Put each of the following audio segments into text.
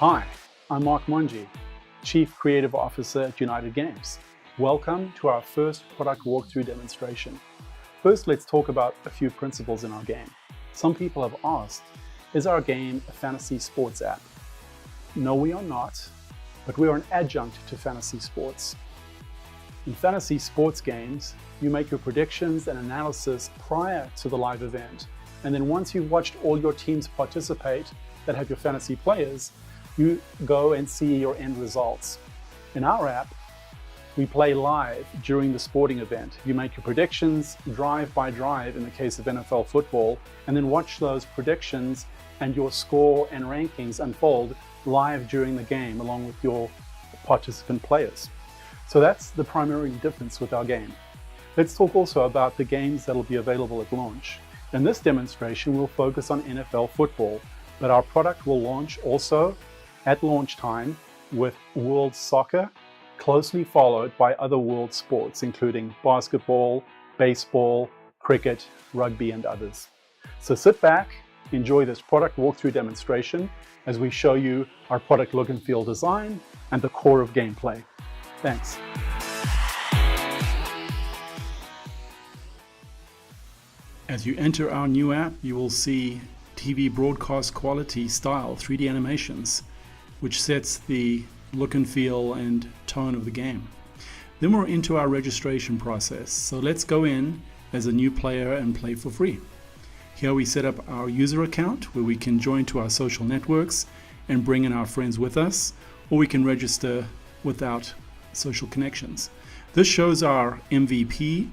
Hi, I'm Mark Monji, Chief Creative Officer at United Games. Welcome to our first product walkthrough demonstration. First, let's talk about a few principles in our game. Some people have asked, is our game a fantasy sports app? No, we are not, but we are an adjunct to fantasy sports. In fantasy sports games, you make your predictions and analysis prior to the live event. And then once you've watched all your teams participate that have your fantasy players, you go and see your end results. In our app, we play live during the sporting event. You make your predictions drive by drive in the case of NFL football, and then watch those predictions and your score and rankings unfold live during the game along with your participant players. So that's the primary difference with our game. Let's talk also about the games that will be available at launch. In this demonstration, we'll focus on NFL football, but our product will launch also at launch time with World Soccer, closely followed by other world sports, including basketball, baseball, cricket, rugby, and others. So sit back, enjoy this product walkthrough demonstration as we show you our product look and feel design and the core of gameplay. Thanks. As you enter our new app, you will see TV broadcast quality style 3D animations, which sets the look and feel and tone of the game. Then we're into our registration process. So let's go in as a new player and play for free. Here we set up our user account where we can join to our social networks and bring in our friends with us, or we can register without social connections. This shows our MVP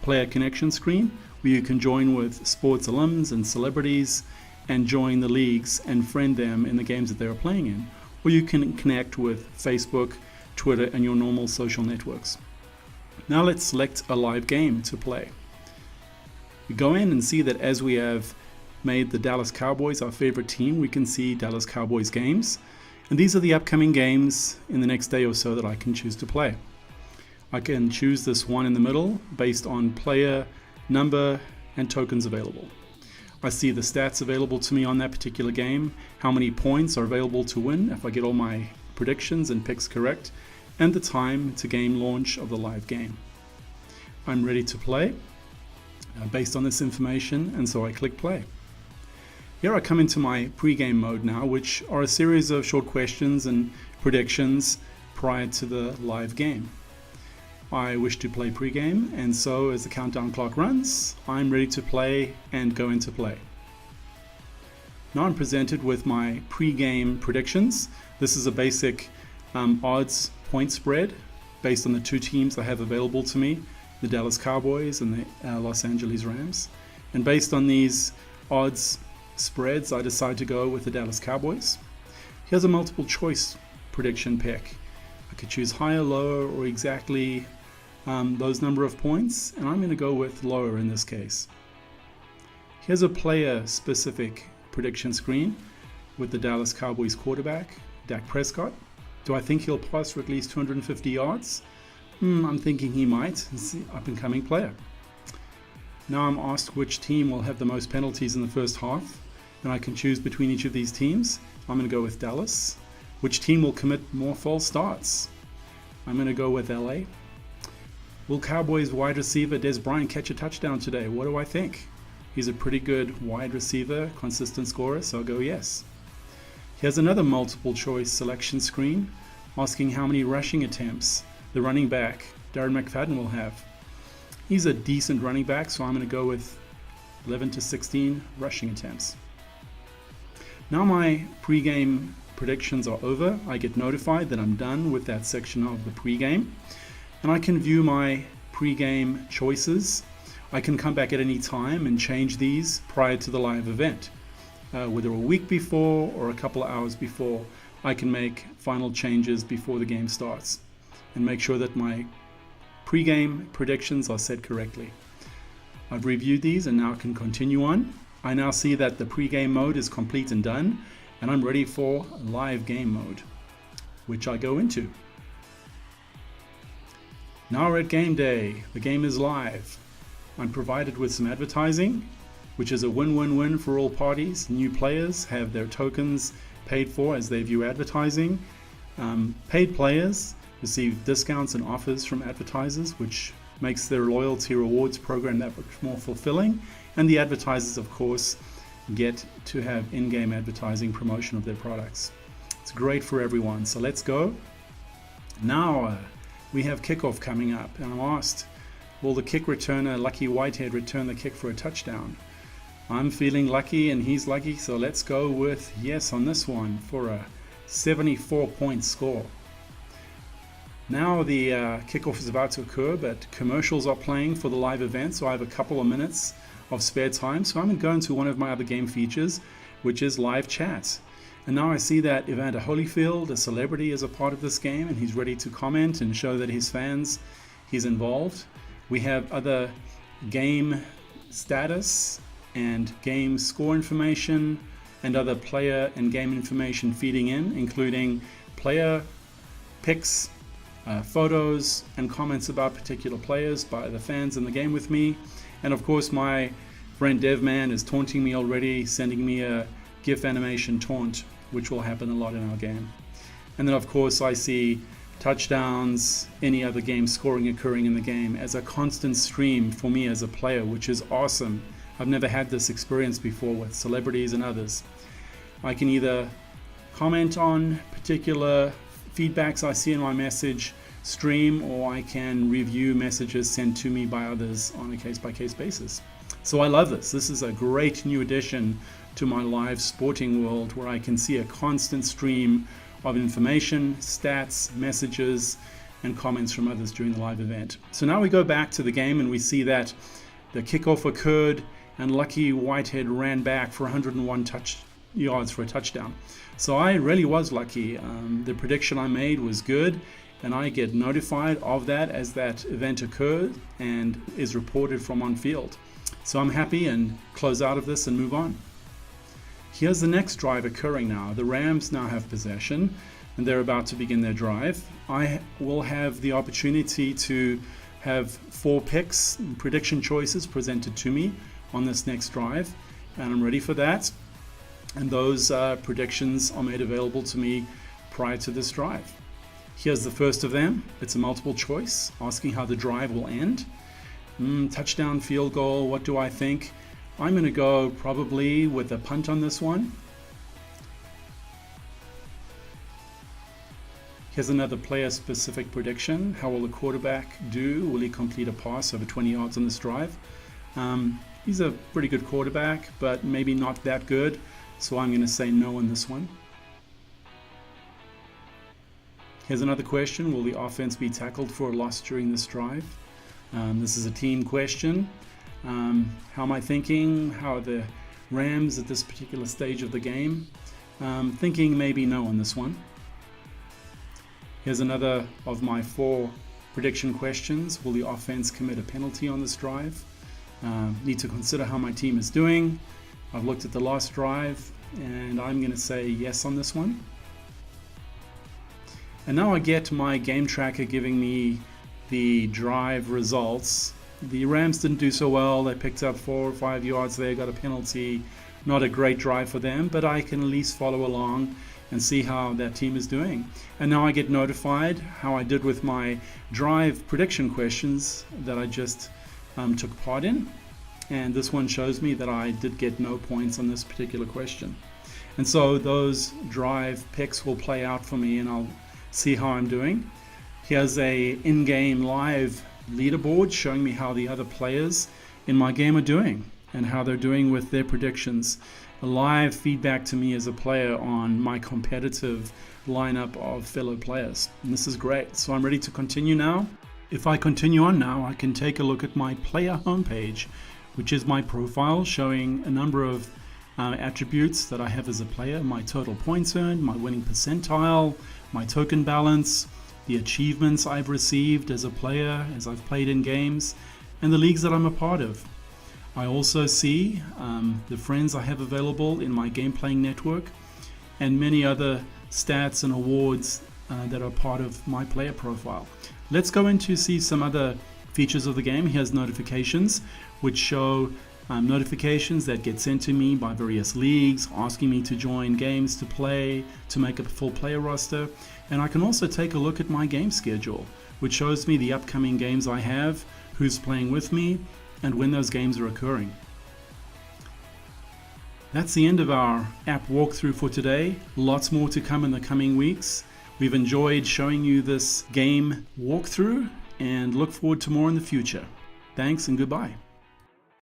player connection screen where you can join with sports alums and celebrities and join the leagues and friend them in the games that they're playing in. Or you can connect with Facebook, Twitter, and your normal social networks. Now let's select a live game to play. We go in and see that as we have made the Dallas Cowboys our favorite team, we can see Dallas Cowboys games. And these are the upcoming games in the next day or so that I can choose to play. I can choose this one in the middle based on player, number, and tokens available. I see the stats available to me on that particular game, how many points are available to win if I get all my predictions and picks correct, and the time to game launch of the live game. I'm ready to play based on this information, and so I click play. Here I come into my pre-game mode now, which are a series of short questions and predictions prior to the live game. I wish to play pre-game, and so as the countdown clock runs, I'm ready to play and go into play. Now I'm presented with my pre-game predictions. This is a basic odds point spread based on the two teams I have available to me, the Dallas Cowboys and the Los Angeles Rams. And based on these odds spreads, I decide to go with the Dallas Cowboys. Here's a multiple choice prediction pick. I could choose higher, lower, or exactly those number of points, and I'm going to go with lower in this case. Here's a player-specific prediction screen with the Dallas Cowboys quarterback, Dak Prescott. Do I think he'll pass for at least 250 yards? I'm thinking he might. He's an up-and-coming player. Now I'm asked which team will have the most penalties in the first half, and I can choose between each of these teams. I'm going to go with Dallas. Which team will commit more false starts? I'm going to go with LA. Will Cowboys wide receiver Des Bryant catch a touchdown today? What do I think? He's a pretty good wide receiver, consistent scorer, so I'll go yes. Here's another multiple choice selection screen asking how many rushing attempts the running back, Darren McFadden, will have. He's a decent running back, so I'm going to go with 11 to 16 rushing attempts. Now my pre-game predictions are over. I get notified that I'm done with that section of the pre-game, and I can view my pre-game choices. I can come back at any time and change these prior to the live event. Whether a week before or a couple of hours before, I can make final changes before the game starts and make sure that my pre-game predictions are set correctly. I've reviewed these and now can continue on. I now see that the pre-game mode is complete and done, and I'm ready for live game mode, which I go into. Now we're at game day. The game is live. I'm provided with some advertising, which is a win-win-win for all parties. New players have their tokens paid for as they view advertising. Paid players receive discounts and offers from advertisers, which makes their loyalty rewards program that much more fulfilling. And the advertisers, of course, get to have in-game advertising promotion of their products. It's great for everyone. So let's go. Now we have kickoff coming up, and I'm asked, will the kick returner, Lucky Whitehead, return the kick for a touchdown? I'm feeling lucky and he's lucky, so let's go with yes on this one for a 74-point score. Now the kickoff is about to occur, but commercials are playing for the live event, so I have a couple of minutes of spare time. So I'm going to go into one of my other game features, which is live chat. And now I see that Evander Holyfield, a celebrity, is a part of this game, and he's ready to comment and show that his fans he's involved. We have other game status and game score information and other player and game information feeding in, including player picks, photos and comments about particular players by the fans in the game with me. And of course my friend Devman is taunting me already, sending me a GIF animation taunt, which will happen a lot in our game. And then of course I see touchdowns, any other game scoring occurring in the game as a constant stream for me as a player, which is awesome. I've never had this experience before with celebrities and others. I can either comment on particular feedbacks I see in my message stream, or I can review messages sent to me by others on a case-by-case basis. So I love this. This is a great new addition to my live sporting world, where I can see a constant stream of information, stats, messages, and comments from others during the live event. So now we go back to the game and we see that the kickoff occurred and Lucky Whitehead ran back for 101 yards for a touchdown. So I really was lucky. The prediction I made was good, and I get notified of that as that event occurred and is reported from on field. So I'm happy and close out of this and move on. Here's the next drive occurring now. The Rams now have possession and they're about to begin their drive. I will have the opportunity to have 4 picks and prediction choices presented to me on this next drive, and I'm ready for that. And those predictions are made available to me prior to this drive. Here's the first of them. It's a multiple choice asking how the drive will end. Touchdown, field goal, what do I think? I'm going to go probably with a punt on this one. Here's another player-specific prediction. How will the quarterback do? Will he complete a pass over 20 yards on this drive? He's a pretty good quarterback, but maybe not that good. So I'm going to say no on this one. Here's another question. Will the offense be tackled for a loss during this drive? This is a team question. How am I thinking? How are the Rams at this particular stage of the game? Thinking maybe no on this one. Here's another of my 4 prediction questions. Will the offense commit a penalty on this drive? Need to consider how my team is doing. I've looked at the last drive and I'm going to say yes on this one. And now I get my game tracker giving me the drive results. The Rams didn't do so well. They picked up 4 or 5 yards there, got a penalty. Not a great drive for them, but I can at least follow along and see how that team is doing. And now I get notified how I did with my drive prediction questions that I just took part in. And this one shows me that I did get no points on this particular question. And so those drive picks will play out for me and I'll see how I'm doing. Here's a in-game live leaderboard showing me how the other players in my game are doing and how they're doing with their predictions. A live feedback to me as a player on my competitive lineup of fellow players. And this is great. So I'm ready to continue now. If I continue on now, I can take a look at my player homepage, which is my profile showing a number of attributes that I have as a player: my total points earned, my winning percentile, my token balance, the achievements I've received as a player as I've played in games, and the leagues that I'm a part of. I also see the friends I have available in my game playing network and many other stats and awards that are part of my player profile. Let's go in to see some other features of the game. Here's notifications, which show notifications that get sent to me by various leagues asking me to join games to play, to make a full player roster. And I can also take a look at my game schedule, which shows me the upcoming games I have, who's playing with me, and when those games are occurring. That's the end of our app walkthrough for today. Lots more to come in the coming weeks. We've enjoyed showing you this game walkthrough and look forward to more in the future. Thanks and goodbye.